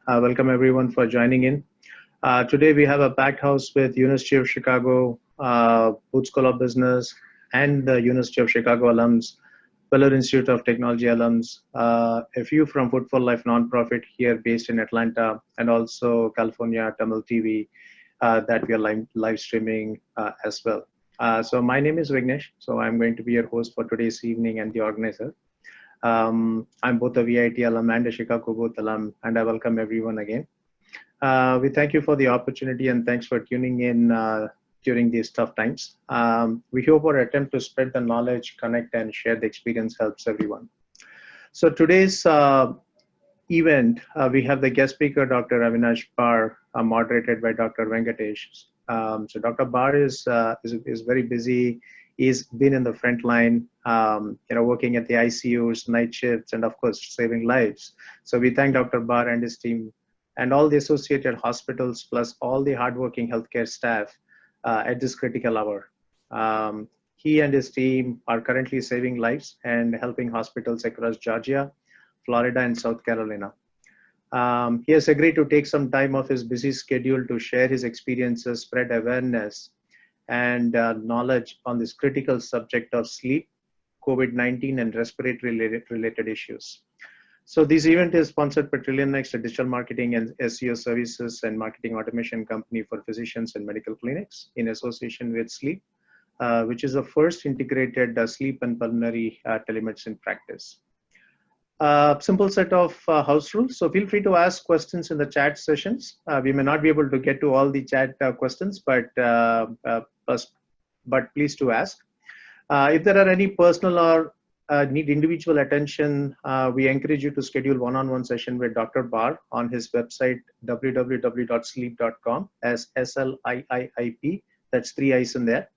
Welcome everyone for joining in. Today we have a packed house with University of Chicago, Booth School of Business, and the University of Chicago alums, Beller Institute of Technology alums, a few from Food for Life nonprofit here based in Atlanta, and also California Tamil TV that we are live streaming as well. So my name is Vignesh. So I'm going to be your host for today's evening and the organizer. I'm both a VIT alum and a Chicago Booth alum, and I welcome everyone again. We thank you for the opportunity and thanks for tuning in during these tough times. We hope our attempt to spread the knowledge, connect, and share the experience helps everyone. So today's event, we have the guest speaker, Dr. Avinesh Bhar, moderated by Dr. Venkatesh. So Dr. Bhar is very busy. He's been in the front line, working at the ICUs, night shifts, and of course, saving lives. So we thank Dr. Bhar and his team and all the associated hospitals, plus all the hardworking healthcare staff at this critical hour. He and his team are currently saving lives and helping hospitals across Georgia, Florida, and South Carolina. He has agreed to take some time off his busy schedule to share his experiences, spread awareness, and knowledge on this critical subject of sleep, COVID-19, and respiratory related issues. So this event is sponsored by TrillionNext, a digital marketing and SEO services and marketing automation company for physicians and medical clinics in association with Sleep, which is the first integrated sleep and pulmonary telemedicine practice. Simple set of house rules. So feel free to ask questions in the chat sessions. We may not be able to get to all the chat questions, but please do ask. If there are any personal or need individual attention, we encourage you to schedule one-on-one session with Dr. Bhar on his website, www.sleep.com, as SLIIIP. That's 3 I's in there.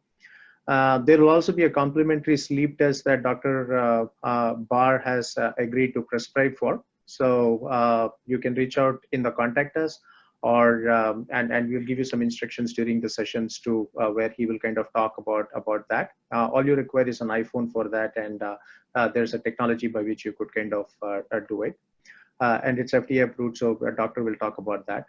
There will also be a complimentary sleep test that Dr. Bhar has agreed to prescribe for. So you can reach out in the contact us, or and we'll give you some instructions during the sessions to where he will kind of talk about that. All you require is an iPhone for that, and there's a technology by which you could kind of do it. And it's FDA approved, so a doctor will talk about that.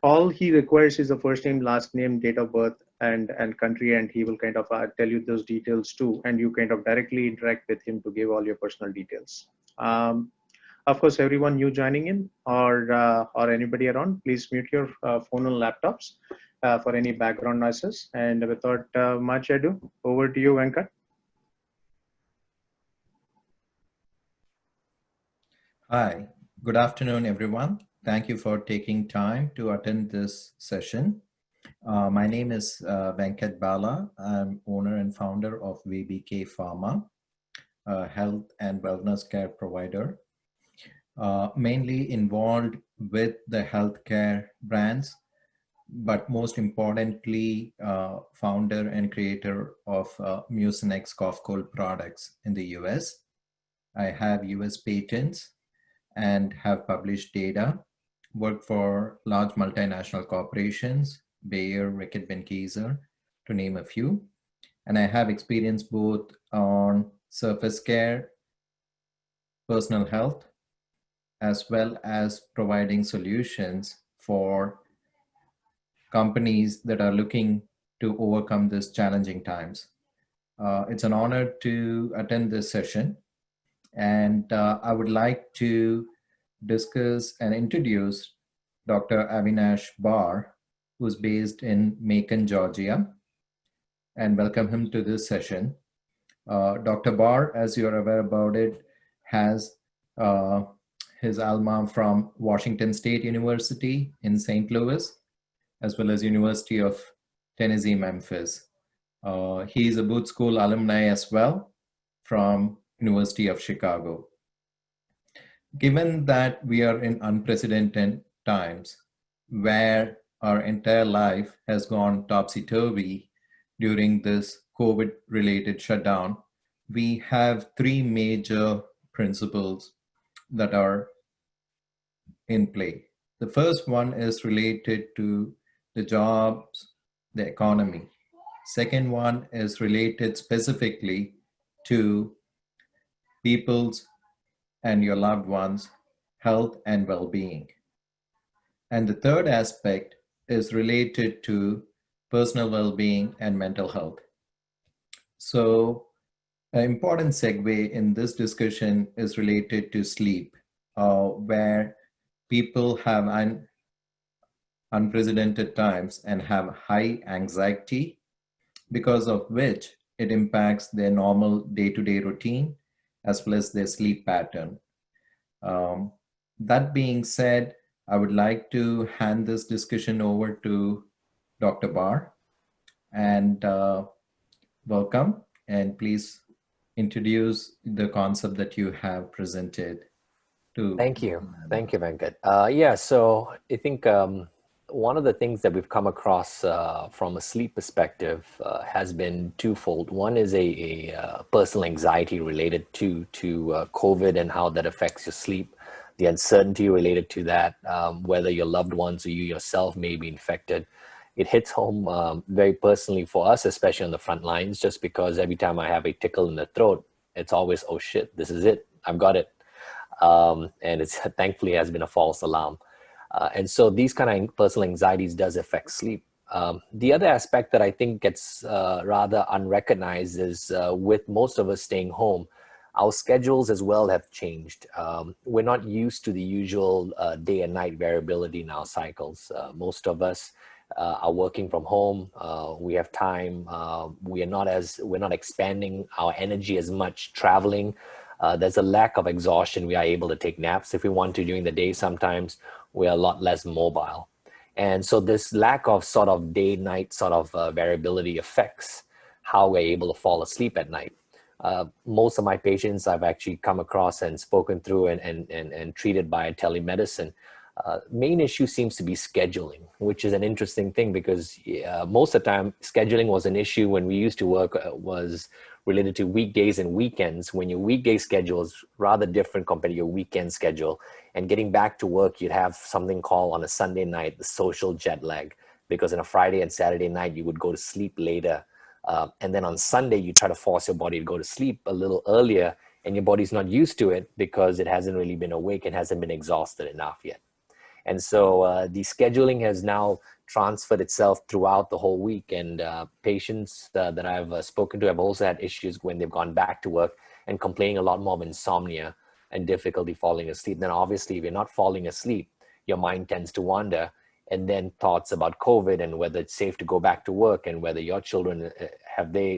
All he requires is a first name, last name, date of birth, and country, and he will kind of tell you those details too, and you kind of directly interact with him to give all your personal details. Of course, everyone new joining in or anybody around, please mute your phone and laptops for any background noises. And without much ado, over to you, Venkat. Hi, good afternoon, everyone. Thank you for taking time to attend this session. My name is Venkat Bala. I'm owner and founder of VBK Pharma, a health and wellness care provider, mainly involved with the healthcare brands, but most importantly, founder and creator of Mucinex cough cold products in the US. I have US patents and have published data, worked for large multinational corporations, Bayer, Reckitt Benckiser, to name a few. And I have experience both on surface care, personal health, as well as providing solutions for companies that are looking to overcome these challenging times. It's an honor to attend this session. And I would like to discuss and introduce Dr. Avinesh Bhar, who's based in Macon, Georgia, and welcome him to this session. Dr. Bhar, as you're aware about it, has his alma from Washington State University in St. Louis, as well as University of Tennessee, Memphis. He is a Booth School alumni as well from University of Chicago. Given that we are in unprecedented times where our entire life has gone topsy-turvy during this COVID-related shutdown, we have three major principles that are in play. The first one is related to the jobs, the economy. Second one is related specifically to people's and your loved ones' health and well-being. And the third aspect is related to personal well-being and mental health. So an important segue in this discussion is related to sleep, where people have unprecedented times and have high anxiety, because of which it impacts their normal day-to-day routine as well as their sleep pattern. Um, that being said, I would like to hand this discussion over to Dr. Bhar, and welcome, and please introduce the concept that you have presented to. Thank you, Venkat. Yeah, so I think one of the things that we've come across from a sleep perspective has been twofold. One is a personal anxiety related to COVID and how that affects your sleep, the uncertainty related to that, whether your loved ones or you yourself may be infected. It hits home very personally for us, especially on the front lines, just because every time I have a tickle in the throat, it's always, oh shit, this is it, I've got it. And it's thankfully has been a false alarm. And so these kind of personal anxieties does affect sleep. The other aspect that I think gets rather unrecognized is with most of us staying home, our schedules as well have changed. We're not used to the usual day and night variability in our cycles. Most of us are working from home. We have time. We're not expanding our energy as much traveling. There's a lack of exhaustion. We are able to take naps if we want to during the day. Sometimes we are a lot less mobile. And so this lack of sort of day-night sort of variability affects how we're able to fall asleep at night. Most of my patients I've actually come across and spoken through and treated by telemedicine. Main issue seems to be scheduling, which is an interesting thing because most of the time scheduling was an issue when we used to work was related to weekdays and weekends, when your weekday schedule is rather different compared to your weekend schedule. And getting back to work, you'd have something called on a Sunday night, the social jet lag, because on a Friday and Saturday night, you would go to sleep later. And then on Sunday, you try to force your body to go to sleep a little earlier, and your body's not used to it because it hasn't really been awake and hasn't been exhausted enough yet. And so the scheduling has now transferred itself throughout the whole week. And patients that I've spoken to have also had issues when they've gone back to work and complaining a lot more of insomnia and difficulty falling asleep. Then obviously, if you're not falling asleep, your mind tends to wander. And then thoughts about COVID and whether it's safe to go back to work and whether your children,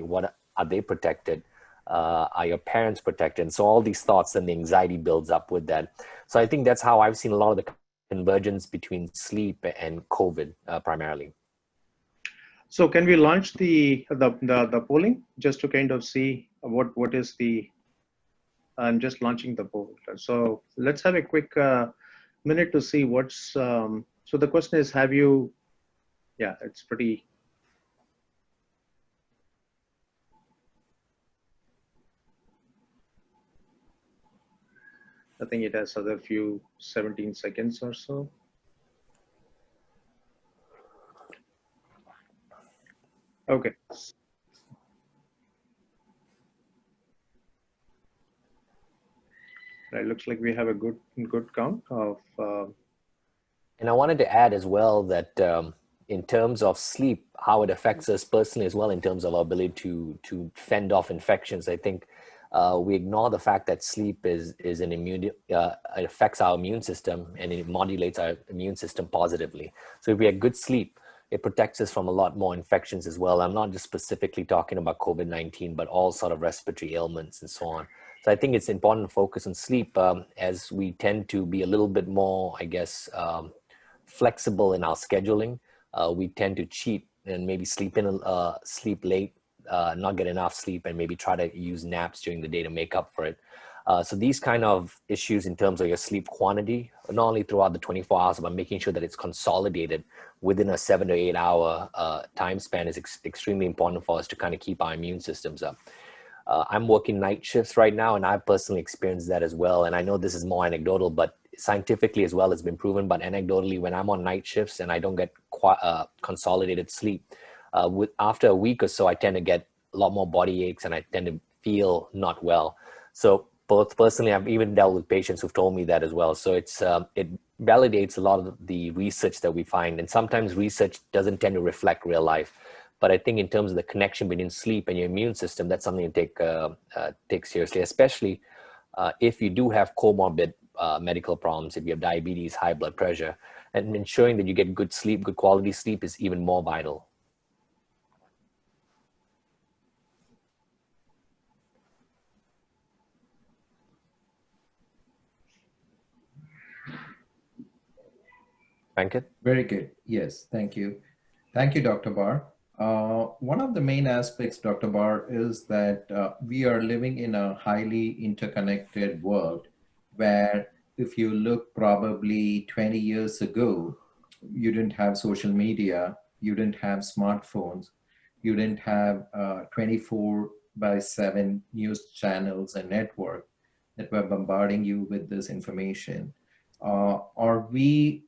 what are they protected? Are your parents protected? And so all these thoughts and the anxiety builds up with that. So I think that's how I've seen a lot of the convergence between sleep and COVID primarily. So can we launch the polling just to kind of see what is the, I'm just launching the poll. So let's have a quick minute to see what's, so the question is, have you, yeah, it's pretty, I think it has other few 17 seconds or so. Okay. It looks like we have a good count of. And I wanted to add as well that in terms of sleep, how it affects us personally as well in terms of our ability to fend off infections. I think we ignore the fact that sleep is an it affects our immune system and it modulates our immune system positively. So if we have good sleep, it protects us from a lot more infections as well. I'm not just specifically talking about COVID-19, but all sort of respiratory ailments and so on. So I think it's important to focus on sleep as we tend to be a little bit more, I guess, flexible in our scheduling. We tend to cheat and maybe sleep late, not get enough sleep, and maybe try to use naps during the day to make up for it. So these kind of issues in terms of your sleep quantity, not only throughout the 24 hours, but making sure that it's consolidated within a 7 to 8 hour time span is extremely important for us to kind of keep our immune systems up. I'm working night shifts right now, and I've personally experienced that as well. And I know this is more anecdotal, but scientifically as well, it's been proven. But anecdotally, when I'm on night shifts and I don't get consolidated sleep, after a week or so, I tend to get a lot more body aches and I tend to feel not well. So both personally, I've even dealt with patients who've told me that as well. So it's validates a lot of the research that we find. And sometimes research doesn't tend to reflect real life. But I think in terms of the connection between sleep and your immune system, that's something to take seriously, especially if you do have comorbid medical problems, if you have diabetes, high blood pressure, and ensuring that you get good sleep, good quality sleep is even more vital. Venkat? Very good. Yes, thank you. Thank you, Dr. Bar. One of the main aspects, Dr. Bar, is that we are living in a highly interconnected world where if you look probably 20 years ago, you didn't have social media, you didn't have smartphones, you didn't have 24/7 news channels and network that were bombarding you with this information. Are we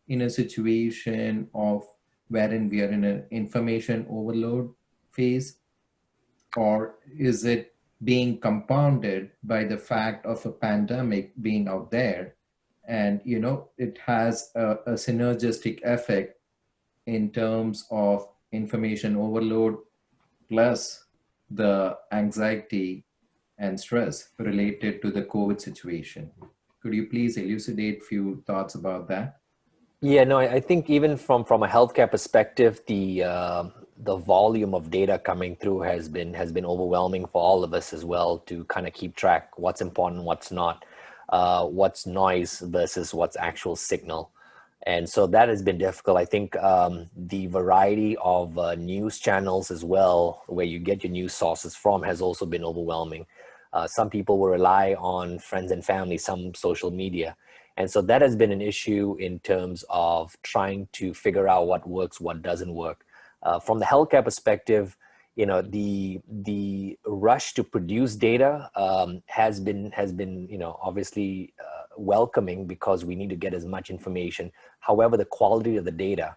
in a situation of wherein we are in an information overload phase, or is it being compounded by the fact of a pandemic being out there, and it has a synergistic effect in terms of information overload plus the anxiety and stress related to the COVID situation? Could you please elucidate a few thoughts about that? Yeah, no, I think even from a healthcare perspective, the volume of data coming through has been overwhelming for all of us as well, to kind of keep track what's important, what's not, what's noise versus what's actual signal. And so that has been difficult. I think the variety of news channels as well, where you get your news sources from, has also been overwhelming. Some people will rely on friends and family, some social media. And so that has been an issue in terms of trying to figure out what works, what doesn't work. From the healthcare perspective, the rush to produce data has been obviously welcoming, because we need to get as much information. However, the quality of the data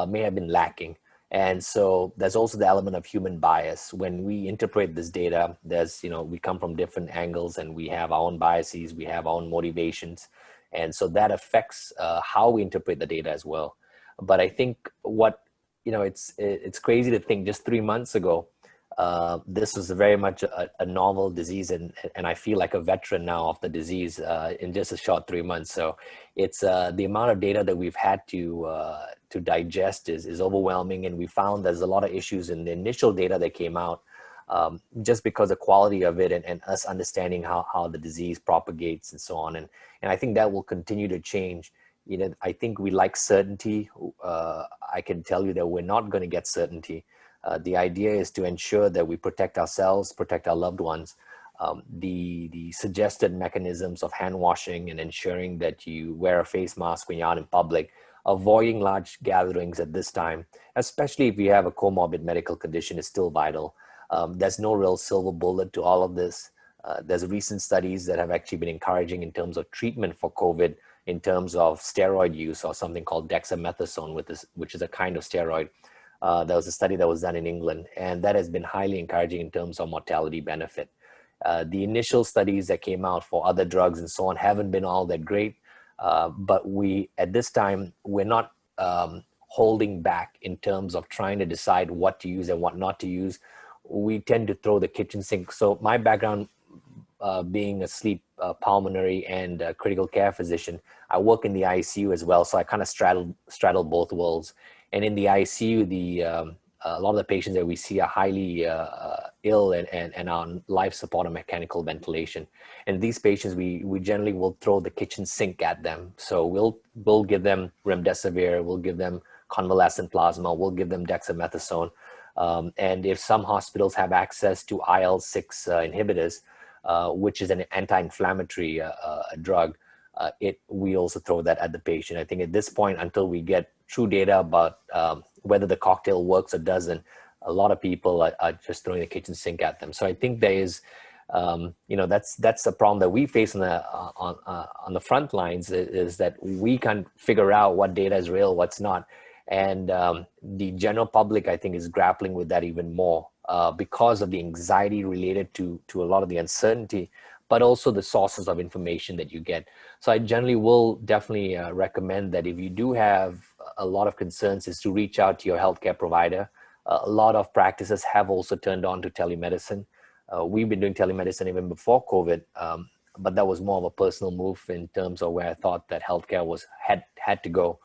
may have been lacking. And so there's also the element of human bias. When we interpret this data, we come from different angles, and we have our own biases, we have our own motivations. And so that affects how we interpret the data as well. But I think it's crazy to think just 3 months ago, this was very much a novel disease, and I feel like a veteran now of the disease in just a short 3 months. So it's the amount of data that we've had to digest is overwhelming, and we found there's a lot of issues in the initial data that came out, just because the quality of it and us understanding how the disease propagates and so on. And I think that will continue to change. I think we like certainty. I can tell you that we're not going to get certainty. The idea is to ensure that we protect ourselves, protect our loved ones. The suggested mechanisms of hand washing and ensuring that you wear a face mask when you're out in public, avoiding large gatherings at this time, especially if you have a comorbid medical condition, is still vital. There's no real silver bullet to all of this. There's recent studies that have actually been encouraging in terms of treatment for COVID, in terms of steroid use, or something called dexamethasone, which is a kind of steroid. There was a study that was done in England, and that has been highly encouraging in terms of mortality benefit. The initial studies that came out for other drugs and so on haven't been all that great, but at this time, we're not holding back in terms of trying to decide what to use and what not to use. We tend to throw the kitchen sink. So my background, being a sleep pulmonary and critical care physician, I work in the ICU as well. So I kind of straddle both worlds. And in the ICU, a lot of the patients that we see are highly ill and on life support and mechanical ventilation. And these patients, we generally will throw the kitchen sink at them. So we'll give them remdesivir, we'll give them convalescent plasma, we'll give them dexamethasone. And if some hospitals have access to IL-6 inhibitors, which is an anti-inflammatory drug, we also throw that at the patient. I think at this point, until we get true data about whether the cocktail works or doesn't, a lot of people are just throwing the kitchen sink at them. So I think there is, that's the problem that we face on the front lines, is that we can't figure out what data is real, what's not. And the general public, I think, is grappling with that even more because of the anxiety related to a lot of the uncertainty, but also the sources of information that you get. So I generally will definitely recommend that if you do have a lot of concerns, is to reach out to your healthcare provider. A lot of practices have also turned on to telemedicine. We've been doing telemedicine even before COVID, but that was more of a personal move in terms of where I thought that healthcare had to go,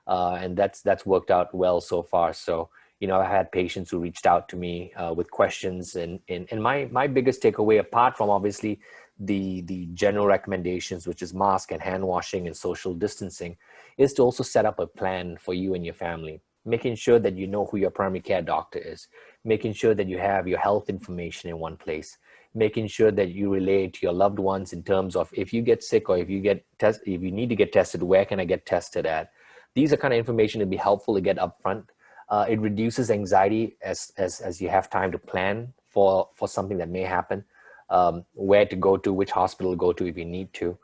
and that's worked out well so far. So I had patients who reached out to me with questions, and my biggest takeaway, apart from obviously the general recommendations, which is mask and hand washing and social distancing, is to also set up a plan for you and your family, making sure that you know who your primary care doctor is, making sure that you have your health information in one place, making sure that you relate to your loved ones in terms of if you get sick or if you need to get tested, where can I get tested at? These are kind of information to be helpful to get upfront. It reduces anxiety as you have time to plan for something that may happen, where to go to, which hospital to go to if you need to.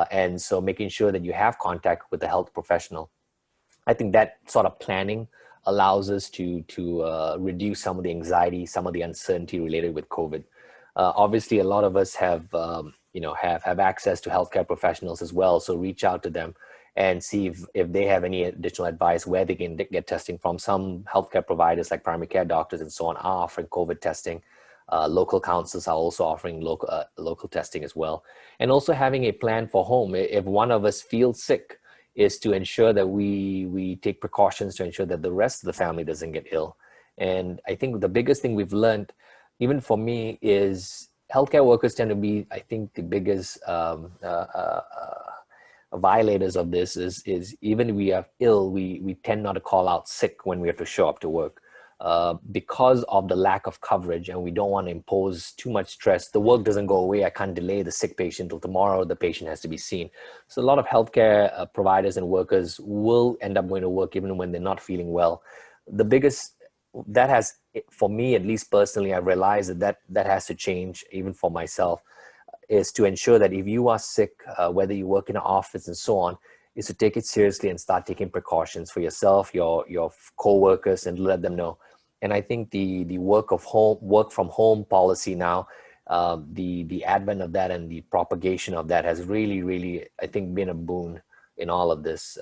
And so making sure that you have contact with a health professional. I think that sort of planning allows us to reduce some of the anxiety, some of the uncertainty related with COVID. Obviously, a lot of us have access to healthcare professionals as well. So reach out to them and see if they have any additional advice where they can get testing from. Some healthcare providers like primary care doctors and so on are offering COVID testing. Local councils are also offering local testing as well. And also having a plan for home. If one of us feels sick, is to ensure that we take precautions to ensure that the rest of the family doesn't get ill. And I think the biggest thing we've learned, even for me, is healthcare workers tend to be, I think, the biggest violators of this is even if we are ill, we tend not to call out sick when we have to show up to work. Because of the lack of coverage, and we don't want to impose too much stress. The work doesn't go away. I can't delay the sick patient till tomorrow. The patient has to be seen. So a lot of healthcare providers and workers will end up going to work even when they're not feeling well. The biggest, that has, for me at least personally, I've realized that has to change even for myself, is to ensure that if you are sick, whether you work in an office and so on, is to take it seriously and start taking precautions for yourself, your co-workers, and let them know. And I think the work from home policy now, the advent of that and the propagation of that has really, I think, been a boon in all of this.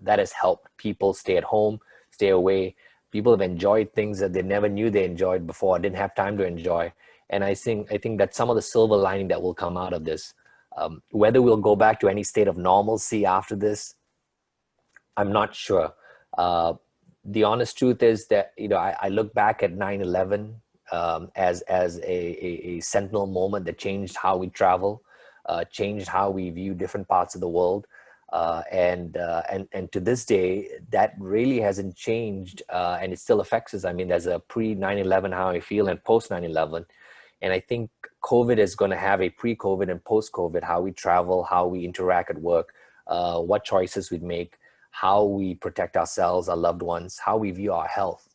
That has helped people stay at home, stay away. People have enjoyed things that they never knew they enjoyed before, didn't have time to enjoy. And I think that some of the silver lining that will come out of this, whether we'll go back to any state of normalcy after this, I'm not sure. The honest truth is that, I look back at 9/11 as a sentinel moment that changed how we travel, changed how we view different parts of the world. And to this day, that really hasn't changed, and it still affects us. I mean, there's a pre-9/11 how I feel and post-9/11. And I think COVID is going to have a pre-COVID and post-COVID, how we travel, how we interact at work, what choices we make, how we protect ourselves, our loved ones, how we view our health.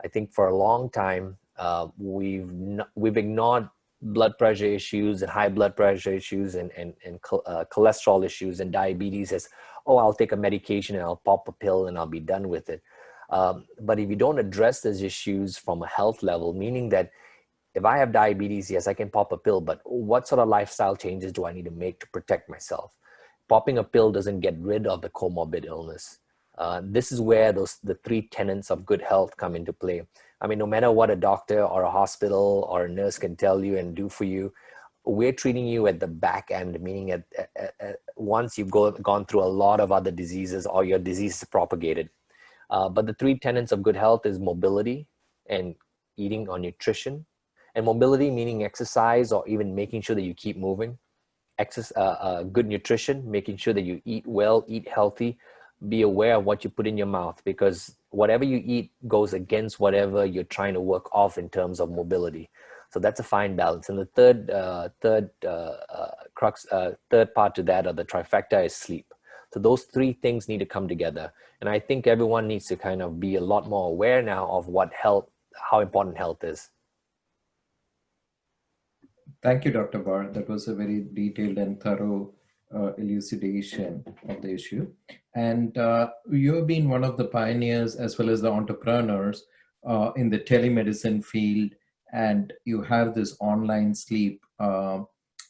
I think for a long time, we've ignored blood pressure issues and high blood pressure issues and cholesterol issues and diabetes as, oh, I'll take a medication and I'll pop a pill and I'll be done with it. But if you don't address those issues from a health level, meaning that if I have diabetes, yes, I can pop a pill, but what sort of lifestyle changes do I need to make to protect myself? Popping a pill doesn't get rid of the comorbid illness. This is where the three tenets of good health come into play. I mean, no matter what a doctor or a hospital or a nurse can tell you and do for you, we're treating you at the back end, meaning at once you've gone through a lot of other diseases or your disease is propagated. But the three tenets of good health is mobility and eating or nutrition. And mobility meaning exercise or even making sure that you keep moving. Good nutrition, making sure that you eat well, eat healthy, be aware of what you put in your mouth, because whatever you eat goes against whatever you're trying to work off in terms of mobility. So that's a fine balance. And the third part to that, or the trifecta, is sleep. So those three things need to come together. And I think everyone needs to kind of be a lot more aware now of how important health is. Thank you, Dr. Bhar. That was a very detailed and thorough elucidation of the issue. And you have been one of the pioneers as well as the entrepreneurs in the telemedicine field, and you have this online sleep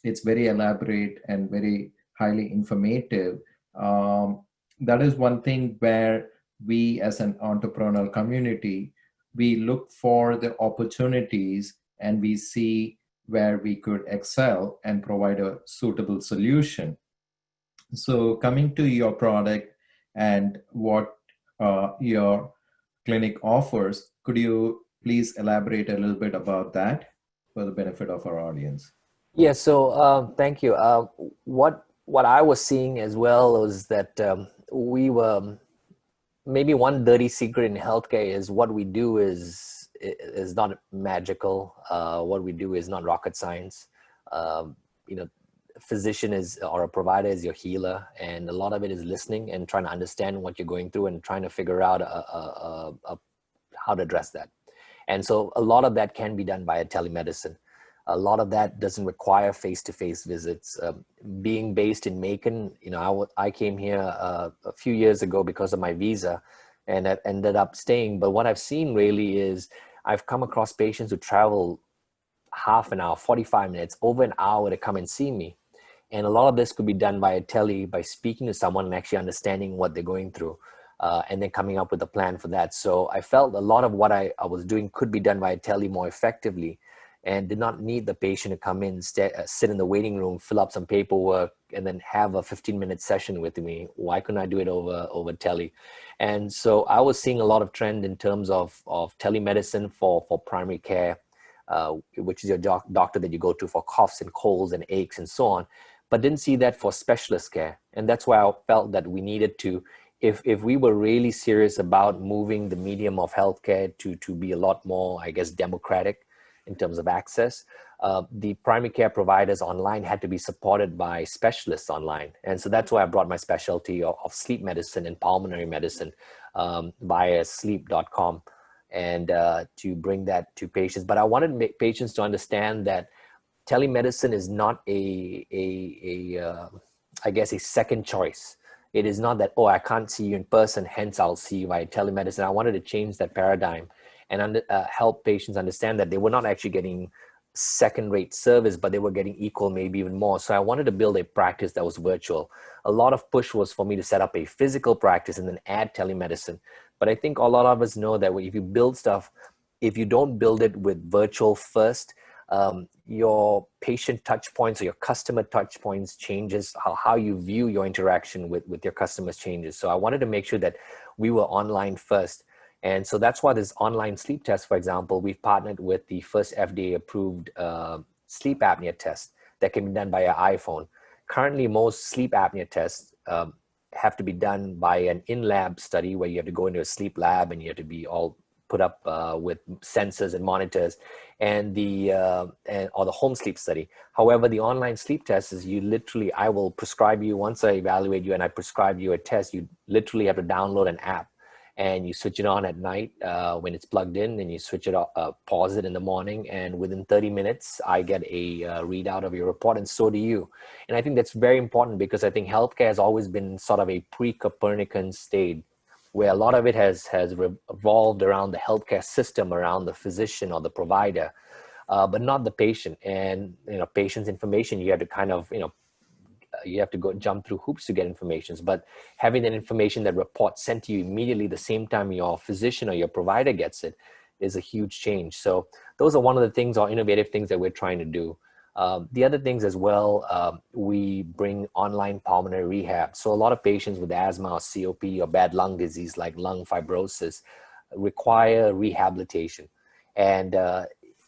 It's very elaborate and very highly informative. That is one thing where we as an entrepreneurial community, we look for the opportunities and we see where we could excel and provide a suitable solution. So coming to your product and what your clinic offers, could you please elaborate a little bit about that for the benefit of our audience? Yeah, so thank you. What I was seeing as well was that we were, maybe one dirty secret in healthcare is what we do is not magical. What we do is not rocket science. You know, physician is, or a provider is your healer, and a lot of it is listening and trying to understand what you're going through and trying to figure out how to address that. And so a lot of that can be done via telemedicine. A lot of that doesn't require face-to-face visits. Being based in Macon, you know, I came here a few years ago because of my visa, and I ended up staying. But what I've seen really is I've come across patients who travel half an hour, 45 minutes, over an hour to come and see me. And a lot of this could be done via tele, by speaking to someone and actually understanding what they're going through, and then coming up with a plan for that. So I felt a lot of what I was doing could be done via tele more effectively, and did not need the patient to come in, sit in the waiting room, fill up some paperwork, and then have a 15-minute session with me. Why couldn't I do it over tele? And so I was seeing a lot of trend in terms of telemedicine for primary care, which is your doctor that you go to for coughs and colds and aches and so on, but didn't see that for specialist care. And that's why I felt that we needed to, if we were really serious about moving the medium of healthcare to be a lot more, I guess, democratic in terms of access, the primary care providers online had to be supported by specialists online. And so that's why I brought my specialty of sleep medicine and pulmonary medicine via sleep.com, and to bring that to patients. But I wanted patients to understand that telemedicine is not I guess, a second choice. It is not that, oh, I can't see you in person, hence I'll see you via telemedicine. I wanted to change that paradigm and help patients understand that they were not actually getting second-rate service, but they were getting equal, maybe even more. So I wanted to build a practice that was virtual. A lot of push was for me to set up a physical practice and then add telemedicine. But I think a lot of us know that if you build stuff, if you don't build it with virtual first, your patient touch points or your customer touch points changes, how you view your interaction with your customers changes. So I wanted to make sure that we were online first. And so that's why this online sleep test, for example, we've partnered with the first FDA approved sleep apnea test that can be done by an iPhone. Currently, most sleep apnea tests have to be done by an in-lab study where you have to go into a sleep lab and you have to be all put up with sensors and monitors, and or the home sleep study. However, the online sleep test is I will prescribe you, once I evaluate you and I prescribe you a test, you literally have to download an app and you switch it on at night when it's plugged in, and you switch it off, pause it in the morning, and within 30 minutes, I get a readout of your report, and so do you. And I think that's very important because I think healthcare has always been sort of a pre-Copernican state, where a lot of it has revolved around the healthcare system, around the physician or the provider, but not the patient. And, you know, patient's information, you have to kind of, you have to go jump through hoops to get information. But having that information, that report sent to you immediately the same time your physician or your provider gets it, is a huge change. So those are one of the things, or innovative things, that we're trying to do. The other things as well, we bring online pulmonary rehab. So a lot of patients with asthma or COPD or bad lung disease like lung fibrosis require rehabilitation. And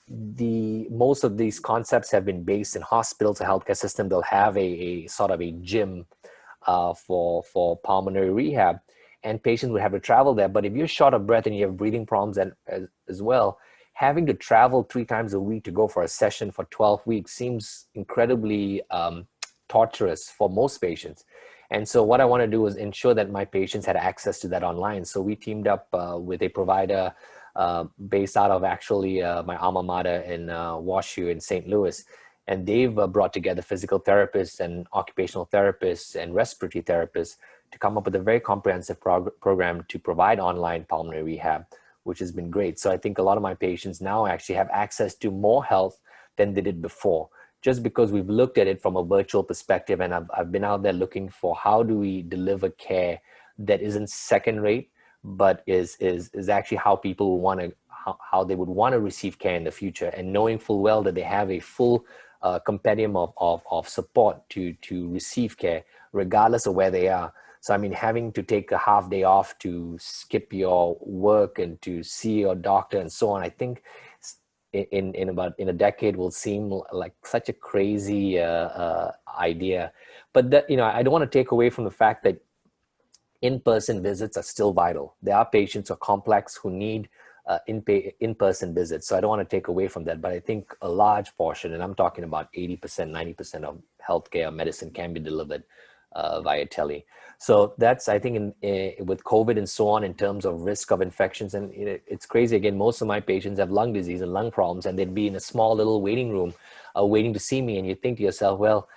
most of these concepts have been based in hospitals or healthcare system. They'll have a sort of a gym for pulmonary rehab, and patients would have to travel there. But if you're short of breath and you have breathing problems as well, having to travel 3 times a week to go for a session for 12 weeks seems incredibly torturous for most patients. And so what I want to do is ensure that my patients had access to that online. So we teamed up with a provider based out of actually my alma mater in WashU in St. Louis. And they've brought together physical therapists and occupational therapists and respiratory therapists to come up with a very comprehensive program to provide online pulmonary rehab, which has been great. So I think a lot of my patients now actually have access to more health than they did before, just because we've looked at it from a virtual perspective, and I've been out there looking for how do we deliver care that isn't second rate, but is actually how people want to, how they would want to receive care in the future, and knowing full well that they have a full compendium of support to receive care regardless of where they are. So I mean, having to take a half day off to skip your work and to see your doctor and so on, I think in a decade will seem like such a crazy idea. But that, you know, I don't want to take away from the fact that in-person visits are still vital. There are patients who are complex who need in-person visits. So I don't want to take away from that, but I think a large portion, and I'm talking about 80%, 90% of healthcare or medicine can be delivered via tele. So that's, I think, with COVID and so on, in terms of risk of infections. And it's crazy. Again, most of my patients have lung disease and lung problems, and they'd be in a small little waiting room waiting to see me. And you think to yourself, well,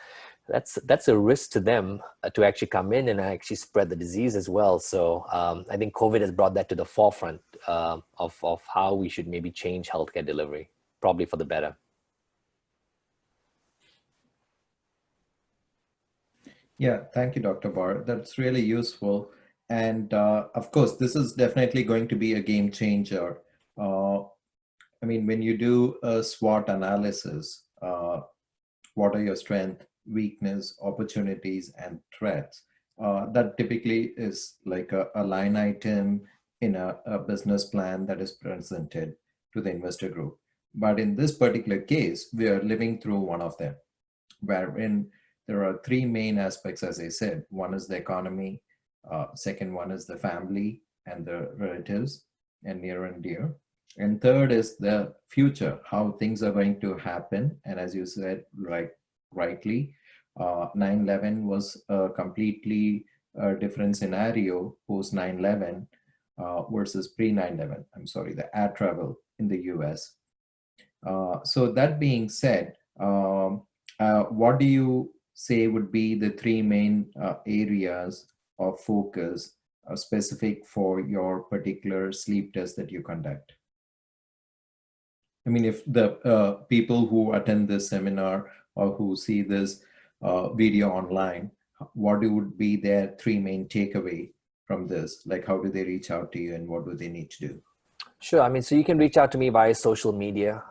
that's a risk to them to actually come in and actually spread the disease as well. So I think COVID has brought that to the forefront of how we should maybe change healthcare delivery, probably for the better. Yeah, thank you, Dr. Bhar. That's really useful. And of course, this is definitely going to be a game changer. I mean, when you do a SWOT analysis, what are your strengths, weakness, opportunities, and threats? That typically is like a line item in a business plan that is presented to the investor group. But in this particular case, we are living through one of them, wherein there are three main aspects, as I said. One is the economy, second one is the family and the relatives and near and dear. And third is the future, how things are going to happen. And as you said, rightly, 9/11 was a completely different scenario post 9/11 versus pre 9/11. I'm sorry, the air travel in the US. So that being said, what do you say would be the three main areas of focus specific for your particular sleep test that you conduct? I mean, if the people who attend this seminar or who see this video online, what would be their three main takeaway from this? Like, how do they reach out to you and what do they need to do? Sure. I mean, so you can reach out to me via social media.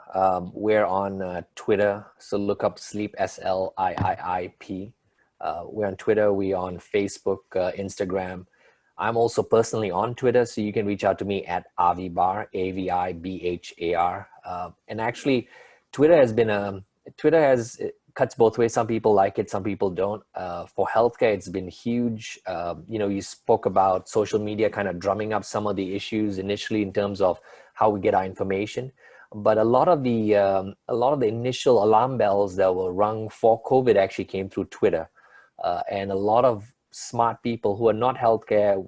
We're on Twitter. So look up Sleep, SLIIIP. We're on Twitter. We're on Facebook, Instagram. I'm also personally on Twitter. So you can reach out to me at Avibhar, AVIBHAR. And actually, Twitter it cuts both ways. Some people like it, some people don't. For healthcare, it's been huge. You spoke about social media kind of drumming up some of the issues initially in terms of how we get our information. But a lot of the initial alarm bells that were rung for COVID actually came through Twitter. And a lot of smart people who are not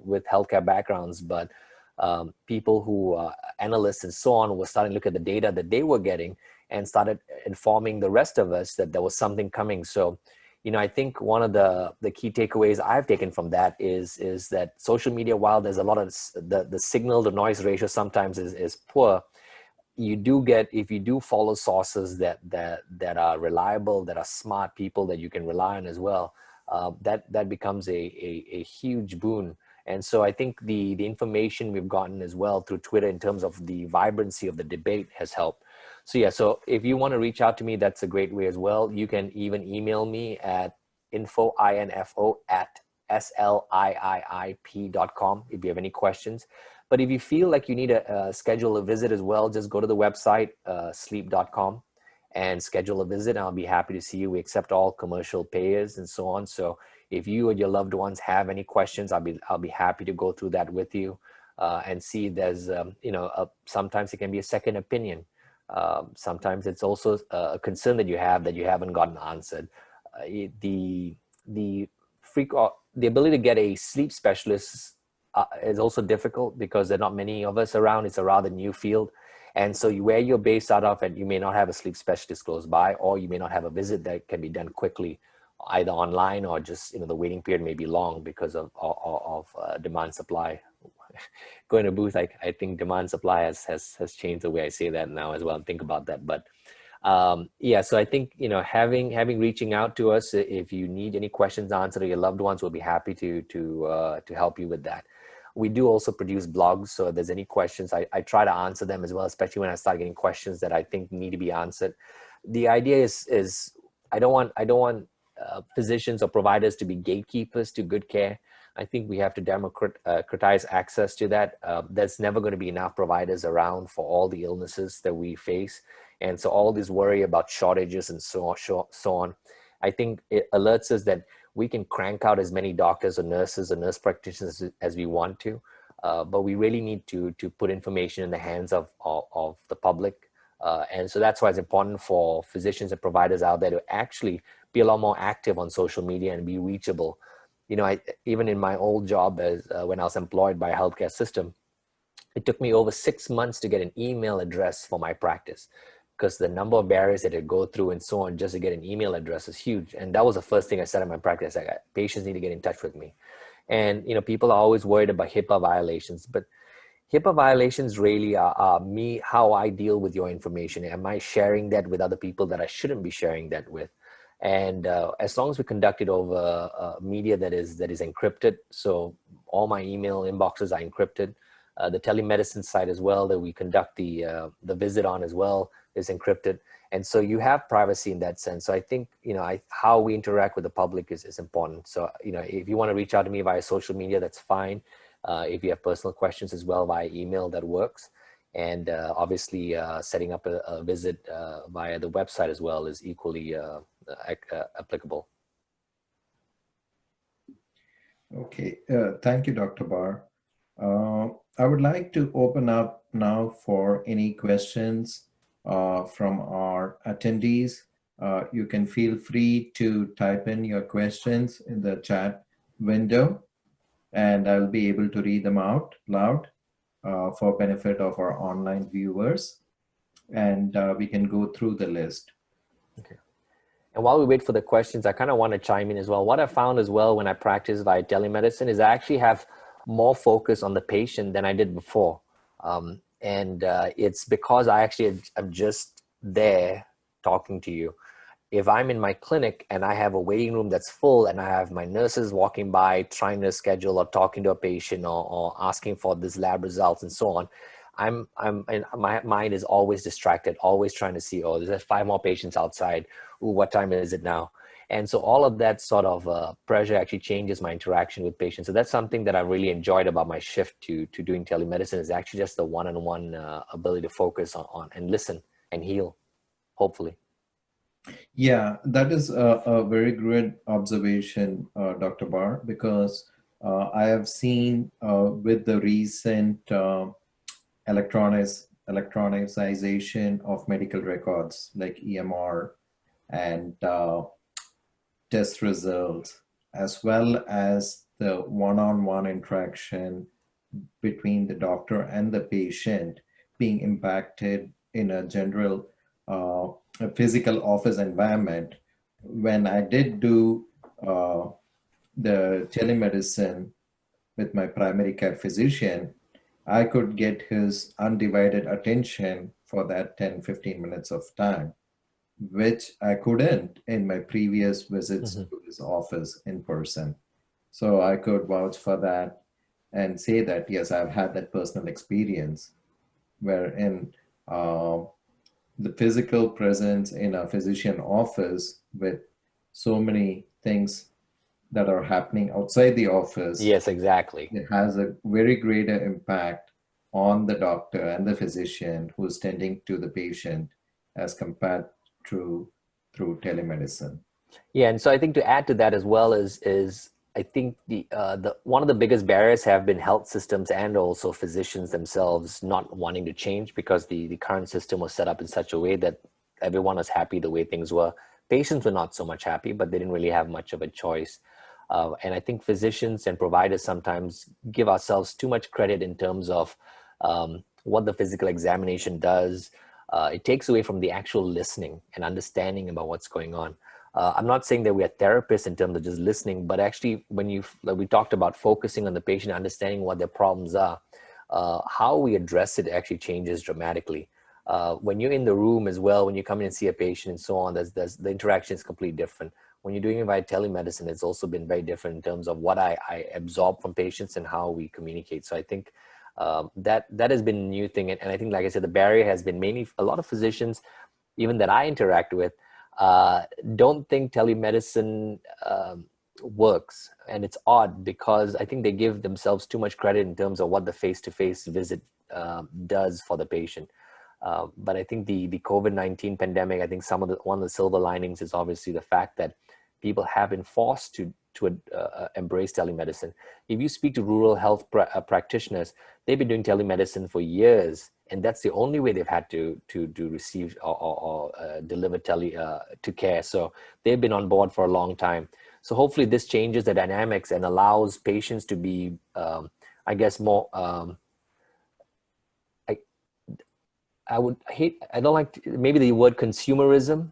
with healthcare backgrounds, but people who are analysts and so on were starting to look at the data that they were getting and started informing the rest of us that there was something coming. So, I think one of the key takeaways I've taken from that is that social media, while there's a lot of the signal to noise ratio sometimes is poor, if you do follow sources that are reliable, that are smart people that you can rely on as well, that becomes a huge boon. And so I think the information we've gotten as well through Twitter in terms of the vibrancy of the debate has helped. So yeah, so if you want to reach out to me, that's a great way as well. You can even email me at info@sliiip.com if you have any questions. But if you feel like you need to schedule a visit as well, just go to the website, sleep.com, and schedule a visit. I'll be happy to see you. We accept all commercial payers and so on. So if you or your loved ones have any questions, I'll be happy to go through that with you and see if there's, sometimes it can be a second opinion. Sometimes it's also a concern that you haven't gotten answered. The ability to get a sleep specialist is also difficult because there are not many of us around. It's a rather new field. And so where you're based out of, and you may not have a sleep specialist close by, or you may not have a visit that can be done quickly, either online or just, the waiting period may be long because of demand supply. Going to booth, I think demand supply has changed the way I say that now as well and think about that. But Yeah, so I think, having reaching out to us, if you need any questions answered or your loved ones, we'll be happy to help you with that. We do also produce blogs, so if there's any questions, I try to answer them as well, especially when I start getting questions that I think need to be answered. The idea is I don't want physicians or providers to be gatekeepers to good care. I think we have to democratize access to that. There's never going to be enough providers around for all the illnesses that we face. And so all this worry about shortages and so on, I think it alerts us that we can crank out as many doctors or nurses or nurse practitioners as we want to, but we really need to put information in the hands of the public. And so that's why it's important for physicians and providers out there to actually be a lot more active on social media and be reachable. Even in my old job as when I was employed by a healthcare system, it took me over 6 months to get an email address for my practice, because the number of barriers that I go through and so on just to get an email address is huge. And that was the first thing I said in my practice. Patients need to get in touch with me. And, people are always worried about HIPAA violations, but HIPAA violations really are how I deal with your information. Am I sharing that with other people that I shouldn't be sharing that with? And as long as we conduct it over media that is encrypted, so all my email inboxes are encrypted. The telemedicine site as well that we conduct the visit on as well is encrypted. And so you have privacy in that sense. So I think, how we interact with the public is important. So, if you want to reach out to me via social media, that's fine. If you have personal questions as well via email, that works. And obviously setting up a visit via the website as well is equally applicable. Okay, thank you, Dr. Bhar. I would like to open up now for any questions from our attendees. You can feel free to type in your questions in the chat window, and I'll be able to read them out loud for benefit of our online viewers, and we can go through the list. Okay. And while we wait for the questions, I kind of want to chime in as well. What I found as well when I practice via telemedicine is I actually have more focus on the patient than I did before. It's because I actually am just there talking to you. If I'm in my clinic and I have a waiting room that's full and I have my nurses walking by trying to schedule or talking to a patient or asking for this lab results and so on, and my mind is always distracted, always trying to see, oh, there's 5 more patients outside. Ooh, what time is it now? And so all of that sort of pressure actually changes my interaction with patients. So that's something that I really enjoyed about my shift to doing telemedicine, is actually just the one-on-one ability to focus on and listen and heal, hopefully. Yeah, that is a very good observation, Dr. Bhar, because I have seen with the recent electronicization of medical records like EMR and test results, as well as the one-on-one interaction between the doctor and the patient being impacted in a general a physical office environment. When I did do the telemedicine with my primary care physician, I could get his undivided attention for that 10-15 minutes of time, which I couldn't in my previous visits to his office in person. So I could vouch for that and say that, yes, I've had that personal experience wherein the physical presence in a physician office with so many things that are happening outside the office. Yes, exactly. It has a very greater impact on the doctor and the physician who's tending to the patient as compared to through telemedicine. Yeah, and so I think to add to that as well is I think the one of the biggest barriers have been health systems and also physicians themselves not wanting to change, because the current system was set up in such a way that everyone was happy the way things were. Patients were not so much happy, but they didn't really have much of a choice. And I think physicians and providers sometimes give ourselves too much credit in terms of what the physical examination does. It takes away from the actual listening and understanding about what's going on. I'm not saying that we are therapists in terms of just listening, but actually when we talked about focusing on the patient, understanding what their problems are, how we address it actually changes dramatically. When you're in the room as well, when you come in and see a patient and so on, there's the interaction is completely different. When you're doing it via telemedicine, it's also been very different in terms of what I absorb from patients and how we communicate. So I think that has been a new thing. And I think, like I said, the barrier has been mainly a lot of physicians, even that I interact with, don't think telemedicine works. And it's odd because I think they give themselves too much credit in terms of what the face-to-face visit does for the patient. But I think the COVID-19 pandemic, I think one of the silver linings is obviously the fact that people have been forced to embrace telemedicine. If you speak to rural health practitioners, they've been doing telemedicine for years, and that's the only way they've had to receive or deliver to care. So they've been on board for a long time. So hopefully this changes the dynamics and allows patients to be, I guess, more. I don't like maybe the word consumerism.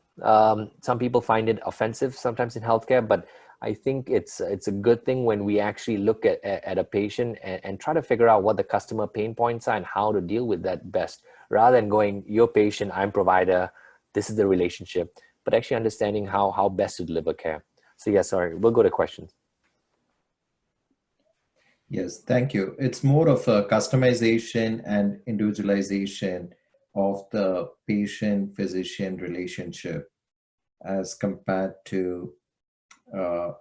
Some people find it offensive sometimes in healthcare, but I think it's a good thing when we actually look at a patient and try to figure out what the customer pain points are and how to deal with that best, rather than going, you're patient, I'm provider, this is the relationship, but actually understanding how best to deliver care. So yeah, sorry, we'll go to questions. Yes, thank you. It's more of a customization and individualization of the patient-physician relationship as compared to a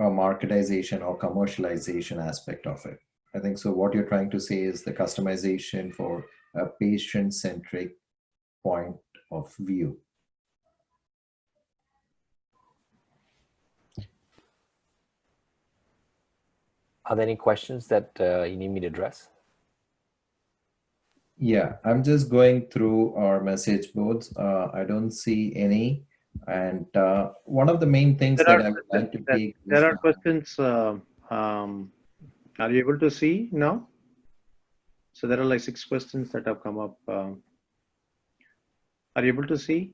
marketization or commercialization aspect of it. I think so. What you're trying to say is the customization for a patient-centric point of view. Are there any questions that you need me to address? Yeah, I'm just going through our message boards. I don't see any. And one of the main things that I would like to take. There are questions. Are you able to see now? So there are like 6 questions that have come up. Are you able to see?